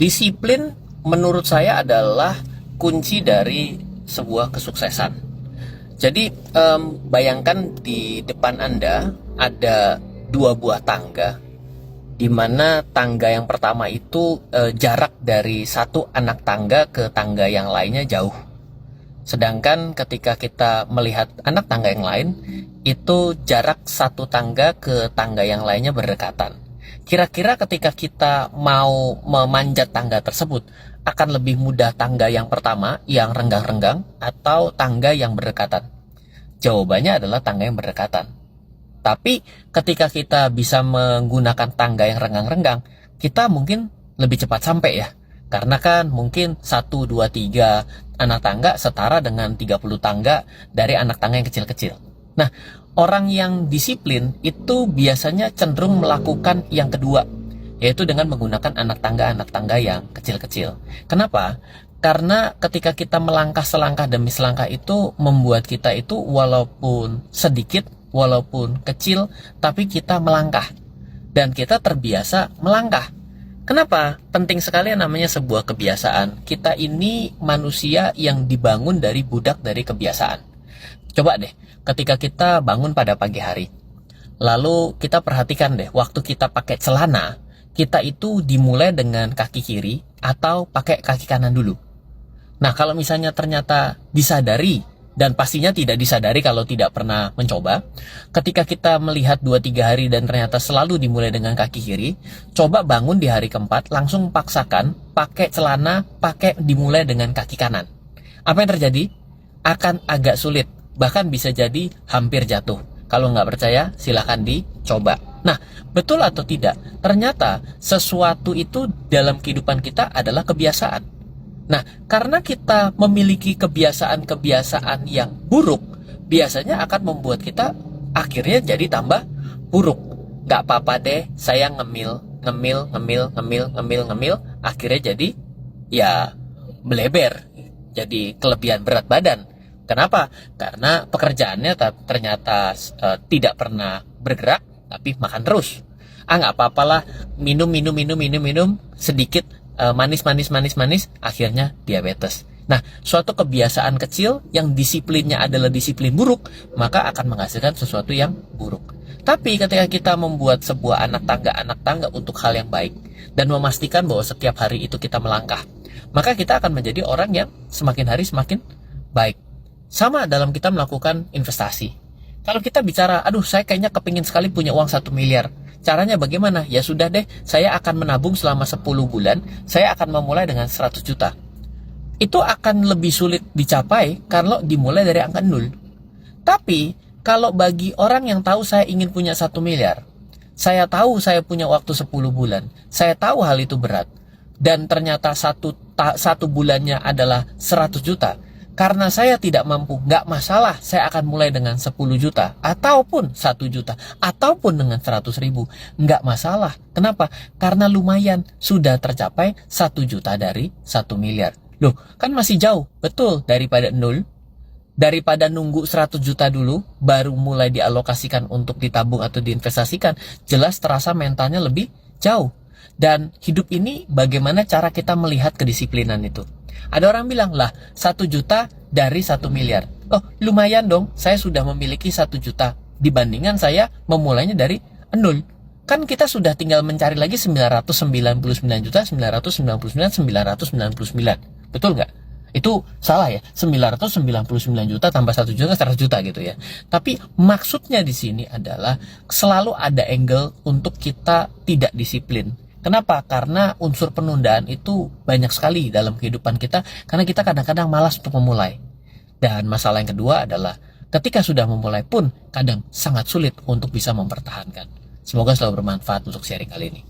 Disiplin menurut saya adalah kunci dari sebuah kesuksesan. Jadi bayangkan di depan Anda ada dua buah tangga, di mana tangga yang pertama itu jarak dari satu anak tangga ke tangga yang lainnya jauh. Sedangkan ketika kita melihat anak tangga yang lain, itu jarak satu tangga ke tangga yang lainnya berdekatan. Kira-kira ketika kita mau memanjat tangga tersebut, akan lebih mudah tangga yang pertama yang renggang-renggang atau tangga yang berdekatan? Jawabannya adalah tangga yang berdekatan. Tapi ketika kita bisa menggunakan tangga yang renggang-renggang, kita mungkin lebih cepat sampai ya. Karena kan mungkin 1, 2, 3 anak tangga setara dengan 30 tangga dari anak tangga yang kecil-kecil. Nah, orang yang disiplin itu biasanya cenderung melakukan yang kedua, yaitu dengan menggunakan anak tangga yang kecil-kecil. Kenapa? Karena ketika kita melangkah selangkah demi selangkah itu membuat kita itu walaupun sedikit, walaupun kecil, tapi kita melangkah. Dan kita terbiasa melangkah. Kenapa? Penting sekali yang namanya sebuah kebiasaan. Kita ini manusia yang dibangun dari budak dari kebiasaan. Coba deh, ketika kita bangun pada pagi hari, lalu kita perhatikan deh, waktu kita pakai celana, kita itu dimulai dengan kaki kiri atau pakai kaki kanan dulu. Nah, kalau misalnya ternyata disadari, dan pastinya tidak disadari kalau tidak pernah mencoba, ketika kita melihat 2-3 hari dan ternyata selalu dimulai dengan kaki kiri, coba bangun di hari keempat, langsung paksakan pakai celana, dimulai dengan kaki kanan. Apa yang terjadi? Akan agak sulit, bahkan bisa jadi hampir jatuh. Kalau nggak percaya, silahkan dicoba. Nah, betul atau tidak? Ternyata sesuatu itu dalam kehidupan kita adalah kebiasaan. Nah, karena kita memiliki kebiasaan-kebiasaan yang buruk, biasanya akan membuat kita akhirnya jadi tambah buruk. Nggak apa-apa deh, saya ngemil, akhirnya jadi ya meleber, jadi kelebihan berat badan. Kenapa? Karena pekerjaannya ternyata tidak pernah bergerak, tapi makan terus. Nggak apa-apalah, minum sedikit, manis, akhirnya diabetes. Nah, suatu kebiasaan kecil yang disiplinnya adalah disiplin buruk, maka akan menghasilkan sesuatu yang buruk. Tapi ketika kita membuat sebuah anak tangga untuk hal yang baik, dan memastikan bahwa setiap hari itu kita melangkah, maka kita akan menjadi orang yang semakin hari semakin baik. Sama dalam kita melakukan investasi. Kalau kita bicara, aduh saya kayaknya kepingin sekali punya uang 1 miliar. Caranya bagaimana? Ya sudah deh, saya akan menabung selama 10 bulan, saya akan memulai dengan 100 juta. Itu akan lebih sulit dicapai kalau dimulai dari angka 0. Tapi, kalau bagi orang yang tahu saya ingin punya 1 miliar, saya tahu saya punya waktu 10 bulan, saya tahu hal itu berat, dan ternyata satu bulannya adalah 100 juta, karena saya tidak mampu, nggak masalah, saya akan mulai dengan 10 juta, ataupun 1 juta, ataupun dengan 100 ribu. Nggak masalah. Kenapa? Karena lumayan, sudah tercapai 1 juta dari 1 miliar. Loh, kan masih jauh, betul, daripada 0. Daripada nunggu 100 juta dulu, baru mulai dialokasikan untuk ditabung atau diinvestasikan, jelas terasa mentalnya lebih jauh. Dan hidup ini bagaimana cara kita melihat kedisiplinan itu. Ada orang bilang, lah 1 juta dari 1 miliar. Oh, lumayan dong, saya sudah memiliki 1 juta. Dibandingkan saya memulainya dari 0. Kan kita sudah tinggal mencari lagi 999 juta, 999. Betul nggak? Itu salah ya, 999 juta tambah 1 juta, 100 juta gitu ya. Tapi maksudnya di sini adalah selalu ada angle untuk kita tidak disiplin. Kenapa? Karena unsur penundaan itu banyak sekali dalam kehidupan kita, karena kita kadang-kadang malas untuk memulai. Dan masalah yang kedua adalah ketika sudah memulai pun kadang sangat sulit untuk bisa mempertahankan. Semoga selalu bermanfaat untuk sharing kali ini.